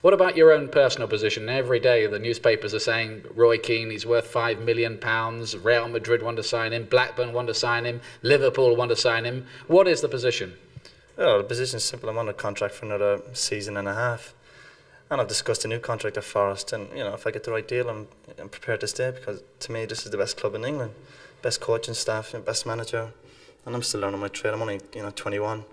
What about your own personal position? Every day the newspapers are saying Roy Keane, he's worth £5 million. Real Madrid want to sign him. Blackburn want to sign him. Liverpool want to sign him. What is the position? Well, the position's simple. I'm on a contract for another season and a half. And I've discussed a new contract at Forest. And, if I get the right deal, I'm prepared to stay, because to me this is the best club in England. Best coaching staff, best manager. And I'm still learning my trade. I'm only, 21 and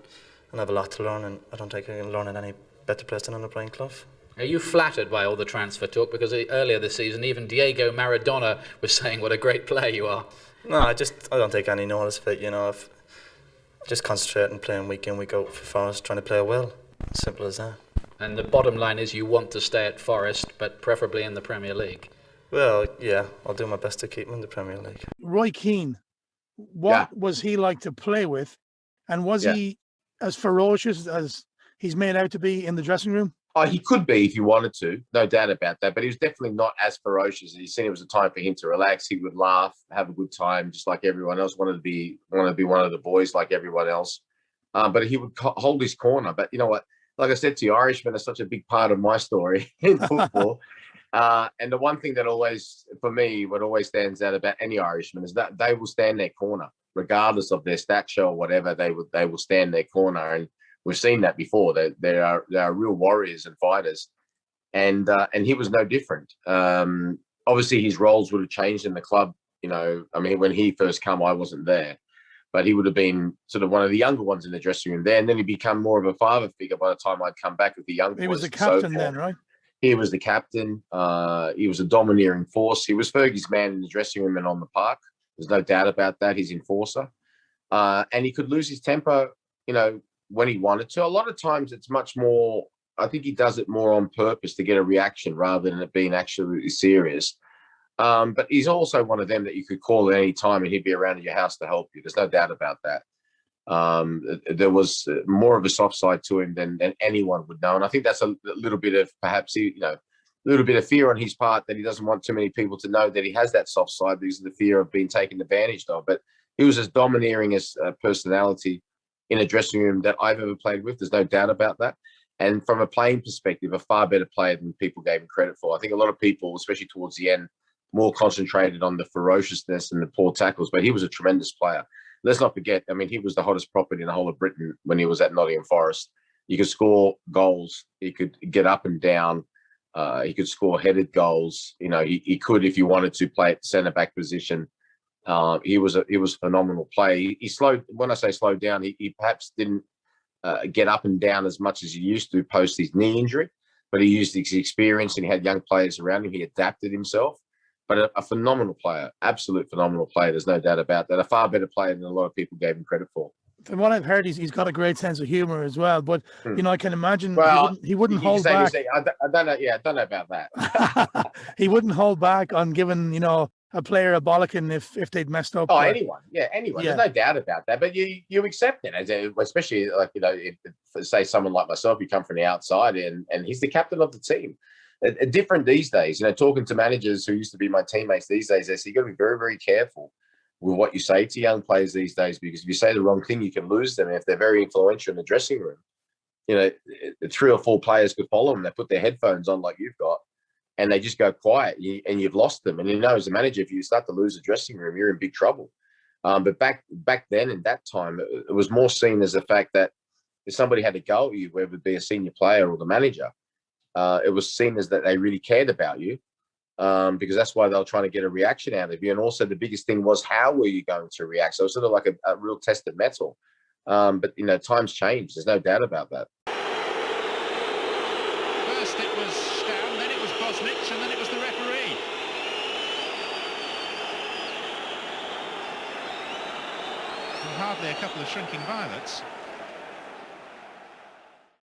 I have a lot to learn, and I don't think I can learn at any better place than under Brian Clough. Are you flattered by all the transfer talk? Because earlier this season, even Diego Maradona was saying what a great player you are. No, I don't take any notice of it. If just concentrate and playing week in, week out for Forest, trying to play well. Simple as that. And the bottom line is you want to stay at Forest, but preferably in the Premier League. Well, yeah, I'll do my best to keep him in the Premier League. Roy Keane, what was he like to play with? And was he as ferocious as he's made out to be in the dressing room? Oh, he could be if he wanted to, no doubt about that. But he was definitely not as ferocious. He said it was a time for him to relax. He would laugh, have a good time, just like everyone else. Wanted to be one of the boys like everyone else. But he would hold his corner. But you know what? Like I said to you, Irishmen are such a big part of my story in football. And the one thing that always, for me, what always stands out about any Irishman is that they will stand their corner, regardless of their stature or whatever. They will stand their corner, and we've seen that before. They are real warriors and fighters, and he was no different. Obviously, his roles would have changed in the club. When he first came, I wasn't there, but he would have been sort of one of the younger ones in the dressing room there, and then he become more of a father figure by the time I'd come back with the young boys. He was the captain then, right? He was the captain. He was a domineering force. He was Fergie's man in the dressing room and on the park. There's no doubt about that. He's enforcer. And he could lose his temper, when he wanted to. A lot of times it's much more, I think he does it more on purpose to get a reaction rather than it being absolutely serious. But he's also one of them that you could call at any time and he'd be around at your house to help you. There's no doubt about that. There was more of a soft side to him than anyone would know. And I think that's a little bit of perhaps, a little bit of fear on his part that he doesn't want too many people to know that he has that soft side because of the fear of being taken advantage of. But he was as domineering as a personality in a dressing room that I've ever played with. There's no doubt about that. And from a playing perspective, a far better player than people gave him credit for. I think a lot of people, especially towards the end, more concentrated on the ferociousness and the poor tackles, but he was a tremendous player. Let's not forget, he was the hottest property in the whole of Britain when he was at Nottingham Forest. He could score goals. He could get up and down. He could score headed goals. He could, if you wanted to, play at the centre-back position. He was a phenomenal player. He slowed. When I say slowed down, he perhaps didn't get up and down as much as he used to post his knee injury, but he used his experience and he had young players around him. He adapted himself. But a phenomenal player, absolute phenomenal player. There's no doubt about that. A far better player than a lot of people gave him credit for. From what I've heard, he's got a great sense of humor as well. But I can imagine he wouldn't hold back. I don't know. Yeah, I don't know about that. He wouldn't hold back on giving a player a bollocking if they'd messed up. Oh, anyone. Yeah. There's no doubt about that. But you accept it, especially like if, say someone like myself, you come from the outside and he's the captain of the team. Different these days, talking to managers who used to be my teammates these days, they say you got to be very, very careful with what you say to young players these days, because if you say the wrong thing, you can lose them. And if they're very influential in the dressing room, 3 or 4 players could follow them. They put their headphones on like you've got, and they just go quiet, and you've lost them. And as a manager, if you start to lose the dressing room, you're in big trouble. But back then, in that time, it was more seen as the fact that if somebody had to go at you, whether it be a senior player or the manager, it was seen as that they really cared about you, because that's why they were trying to get a reaction out of you. And also the biggest thing was, how were you going to react? So it's sort of like a real test of mettle. But, times change. There's no doubt about that. First it was Stam, then it was Bosnich, and then it was the referee. And hardly a couple of shrinking violets.